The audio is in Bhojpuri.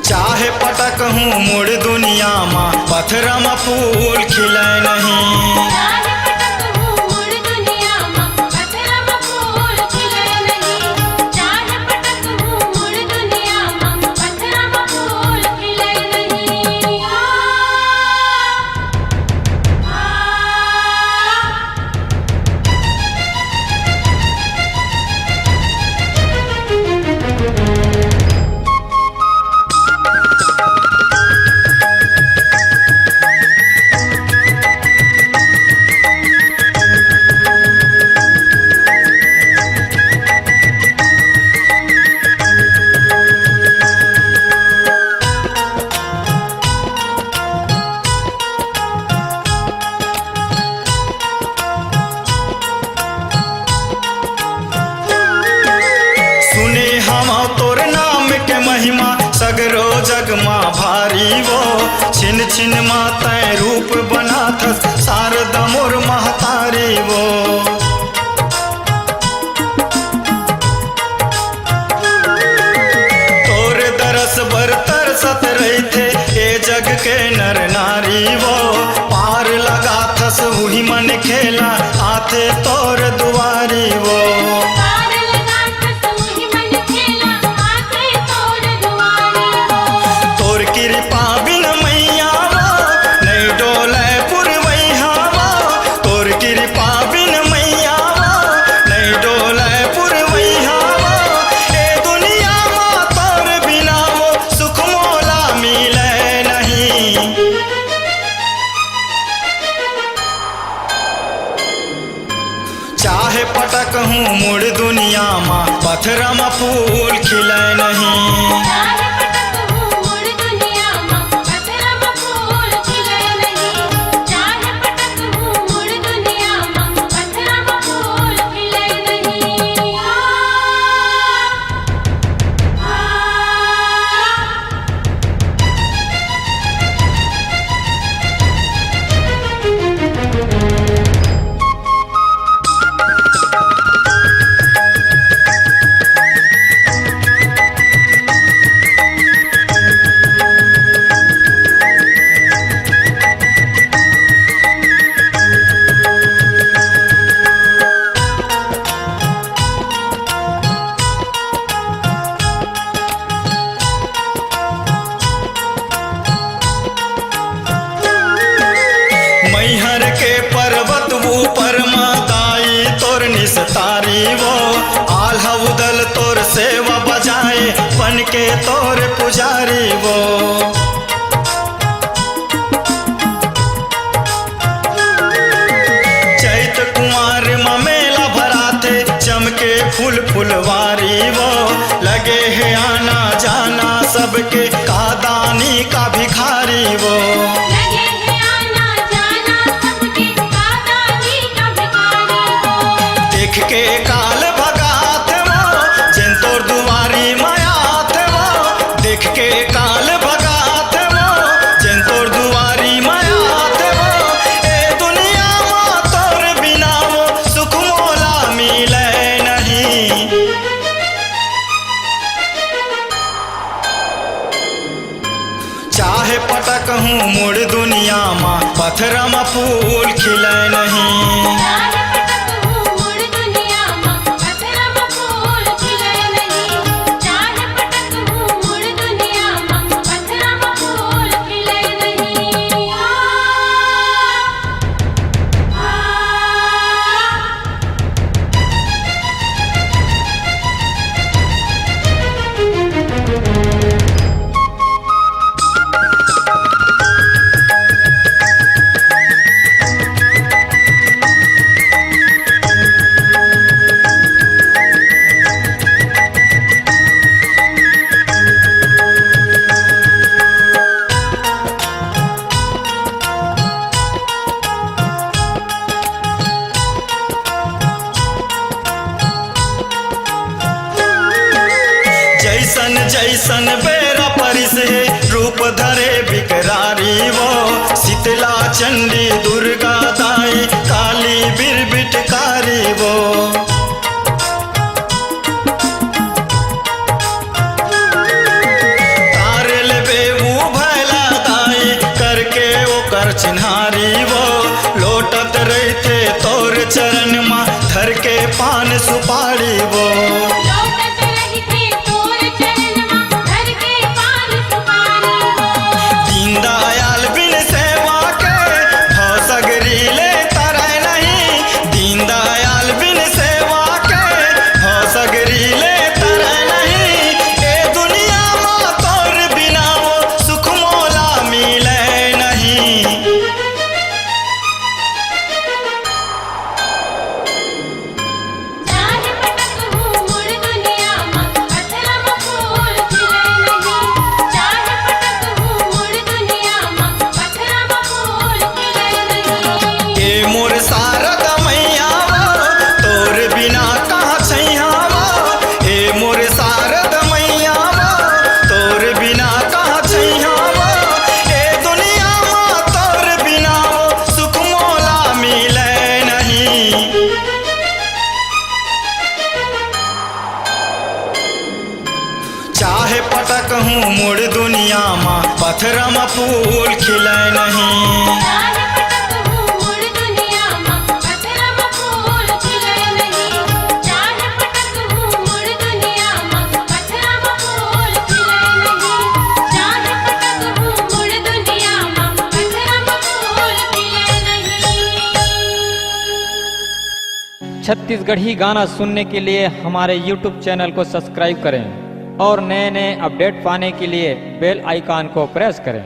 चाहे पटक हूँ मुड़ दुनिया माँ पत्थरा में फूल खिले नहीं। चाहे पटक हूँ मुड़ दुनिया माँ पत्थरा में फूल खिले नहीं। चाहे पटक हूँ मुड़ दुनिया माँ पत्थरा में फूल खिले नहीं। सुने हम तोर नाम के महिमा सगरो जग माँ भारी वो छिन छिन माँ तय रूप बनाथ शारद मोर महतारी वो। तोर दरस बर तरसत रही थे ए जग के नर नारी वो। पार लगा थस वही मन खेला आते तोर दुआरी वो। पार लगा थस वही मन खेला आते तोर दुआरी वो। तोर कृपा बिन मैया वो नहीं डोले पुरवैया वो। तोर कृपा बिन मैया वो नहीं डोले पुरवैया वो। ए दुनिया माँ तोर बिना वो सुख मोला मिले नहीं। चाहे पटक हूँ मुड़ दुनिया माँ पत्थरा में फूल खिले नहीं। चाहे पटक हूँ मुड़ दुनिया माँ पत्थरा में फूल खिले नहीं। चाहे पटक हूँ मुड़ दुनिया माँ पत्थरा में फूल खिले नहीं। मैहर के पर्वत ऊपर माताई तोर निस्तारी वो। आल्हा उदल तोर सेवा बजाए बन के तोर पुजारी वो। चैत कुमार में मेला भराते चमके फूल फुलवारी वो। लगे है आना जाना सबके कादानी का भिखारी वो। लगे हैं आना जाना सबके कादानी का भिखारी वो। देख के काल भगात वो जिन तोर दुआरी मायात वो। देख के काल भगात वो जिन तोर दुआरी मायात वो। ए दुनिया माँ तोर बिना वो सुख मोला मिले नहीं। चाहे पटक हूँ मुड़ दुनिया माँ पत्थरा में फूल खिले नहीं। चाहे पटक हूँ मुड़ दुनिया माँ पत्थरा में फूल खिले नहीं। चाहे पटक हूँ मुड़ दुनिया माँ पत्थरा में फूल खिले नहीं। जैसन जैसन बेरा परिस रूप धरे बिकरारी वो। शीतला चंडी दुर्गा दाई काली बिरबिटकारी वो। तारल के पान सुपारी वो। लौटत रही थे तोर चरणवा घर के पान सुपारी वो। दीनदयाल बिन सेवा के भव सगरी ले तरह नहीं। दीनदयाल बिन सेवा के भव सगरी ले तरह नहीं। ए दुनिया में तोर बिना वो सुख मोला मिले नहीं। चाहे पटक हूँ मुड़ दुनिया माँ पत्थरा में फूल खिले नहीं। चाहे पटक हूँ मुड़ दुनिया माँ पत्थरा में फूल खिले नहीं। ए मोर शारद मैया वो तोर बिना कहाँ छैया वो। ए मोर शारद मैया वो तोर बिना कहाँ छैया वो। ए दुनिया में तोर बिना वो सुख मोला मिले नहीं। चाहे पटक हूँ मुड़ दुनिया माँ पत्थरा में फूल खिले नहीं। चाहे पटक हूँ मुड़ दुनिया माँ पत्थरा में फूल खिले नहीं। चाहे पटक हूँ मुड़ दुनिया माँ पत्थरा में फूल खिले नहीं। चाहे पटक हूँ मुड़ दुनिया माँ पत्थरा में फूल खिले नहीं। छत्तीसगढ़ी गाना सुनने के लिए हमारे YouTube चैनल को सब्सक्राइब करें और नए नए अपडेट पाने के लिए बेल आइकॉन को प्रेस करें।